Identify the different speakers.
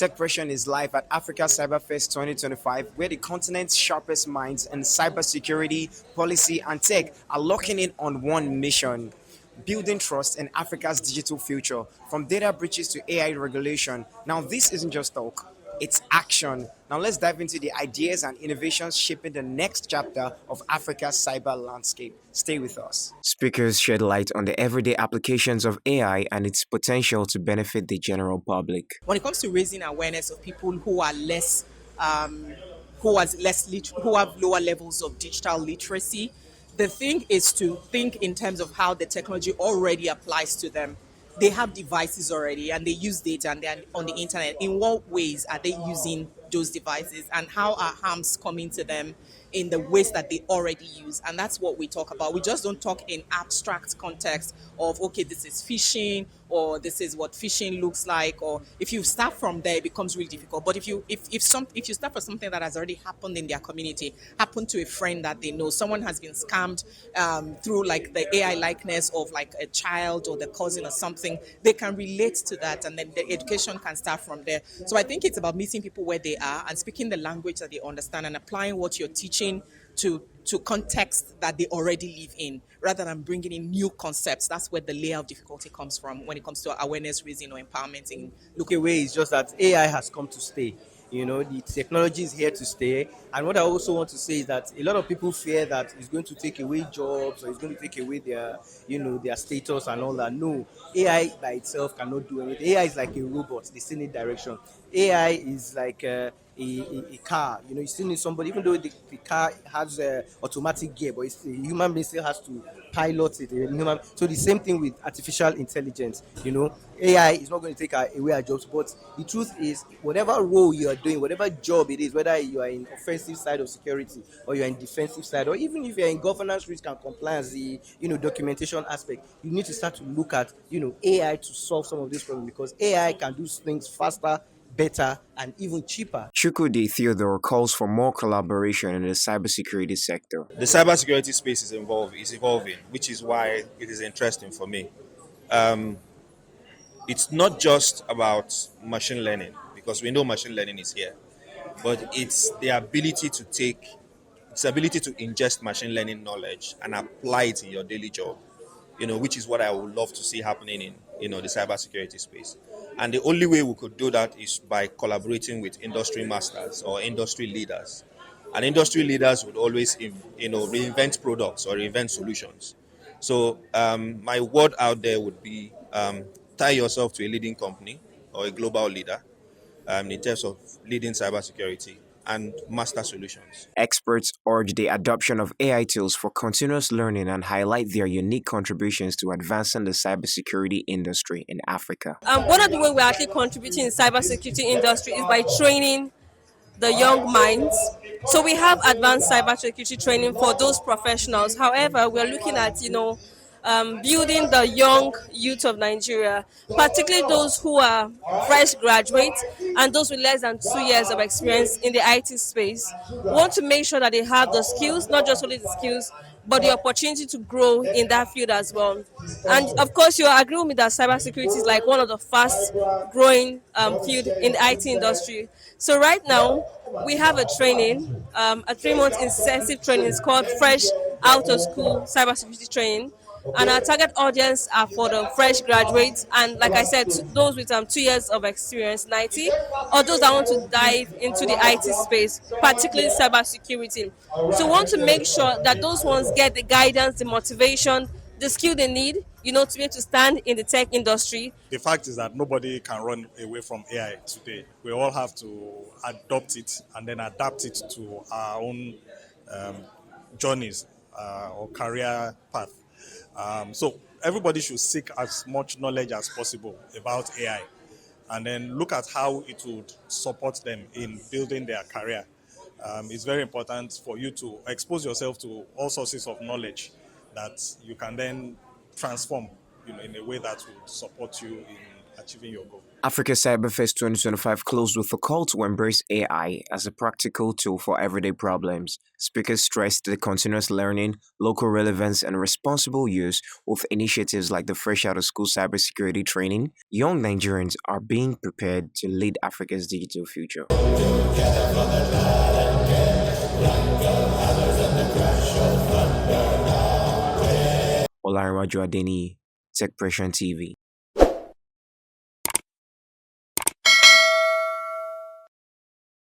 Speaker 1: Tech is live at Africa Cyberfest 2025, where the continent's sharpest minds in cybersecurity, policy, and tech are locking in on one mission: building trust in Africa's digital future, from data breaches to AI regulation. Now, this isn't just talk, it's action. Now, let's dive into the ideas and innovations shaping the next chapter of Africa's cyber landscape. Stay with us. Speakers shed light on the everyday applications of AI and its potential to benefit the general public.
Speaker 2: When it comes to raising awareness of people who are less, who has less, who have lower levels of digital literacy, the thing is to think in terms of how the technology already applies to them. They have devices already, and they use data, and they're on the internet. In what ways are they using those devices, and how are harms coming to them in the ways that they already use? And that's what we talk about. We just don't talk in abstract context of, okay, this is phishing, or this is what phishing looks like. Or if you start from there, it becomes really difficult. But if you start from something that has already happened in their community, happened to a friend that they know, someone has been scammed through like the AI likeness of like a child or the cousin or something, they can relate to that, and then the education can start from there. So I think it's about meeting people where they are and speaking the language that they understand, and applying what you're teaching to context that they already live in, rather than bringing in new concepts. That's where the layer of difficulty comes from when it comes to awareness raising or empowerment in
Speaker 3: Look away is just that AI has come to stay. The technology is here to stay. And what I also want to say is that a lot of people fear that it's going to take away jobs, or it's going to take away their status and all that. No, AI by itself cannot do anything. AI is like a robot. They still need direction. AI is like a car. You still need somebody, even though the car has automatic gear, but a human being still has to pilot it. So the same thing with artificial intelligence. AI is not going to take away our jobs, but the truth is, whatever role you are doing, whatever job it is, whether you are in offensive side of security, or you are in defensive side, or even if you are in governance, risk and compliance, the documentation aspect, you need to start to look at AI to solve some of these problems, because AI can do things faster, better, and even cheaper.
Speaker 1: Chukwudi Theodore calls for more collaboration in the cybersecurity sector.
Speaker 4: The cybersecurity space is evolving, which is why it is interesting for me. It's not just about machine learning, because we know machine learning is here, but it's the ability to ingest machine learning knowledge and apply it in your daily job, which is what I would love to see happening in the cybersecurity space. And the only way we could do that is by collaborating with industry masters or industry leaders. And industry leaders would always, reinvent products or reinvent solutions. So my word out there would be, tie yourself to a leading company or a global leader in terms of leading cybersecurity and master solutions.
Speaker 1: Experts urge the adoption of AI tools for continuous learning and highlight their unique contributions to advancing the cybersecurity industry in Africa.
Speaker 5: One of the ways we're actually contributing in cybersecurity industry is by training the young minds. So we have advanced cybersecurity training for those professionals. However, we're looking at, building the young youth of Nigeria, particularly those who are fresh graduates and those with less than 2 years of experience in the IT space. We want to make sure that they have the skills, not just only the skills, but the opportunity to grow in that field as well. And of course, you agree with me that cybersecurity is like one of the fast growing field in the IT industry. So right now, we have a training, a 3-month intensive training. It's called Fresh Out of School Cybersecurity Training. And our target audience are for the fresh graduates, and like I said, those with 2 years of experience in IT, or those that want to dive into the IT space, particularly cybersecurity. So we want to make sure that those ones get the guidance, the motivation, the skill they need, to be able to stand in the tech industry.
Speaker 6: The fact is that nobody can run away from AI today. We all have to adopt it and then adapt it to our own journeys or career path. So everybody should seek as much knowledge as possible about AI, and then look at how it would support them in building their career. It's very important for you to expose yourself to all sources of knowledge that you can then transform in a way that would support you in achieving your goal.
Speaker 1: Africa Cyberfest 2025 closed with a call to embrace AI as a practical tool for everyday problems. Speakers stressed the continuous learning, local relevance, and responsible use with initiatives like the Fresh Out of School Cybersecurity training. Young Nigerians are being prepared to lead Africa's digital future. Olarinwaju Adeni, Tech Pression TV.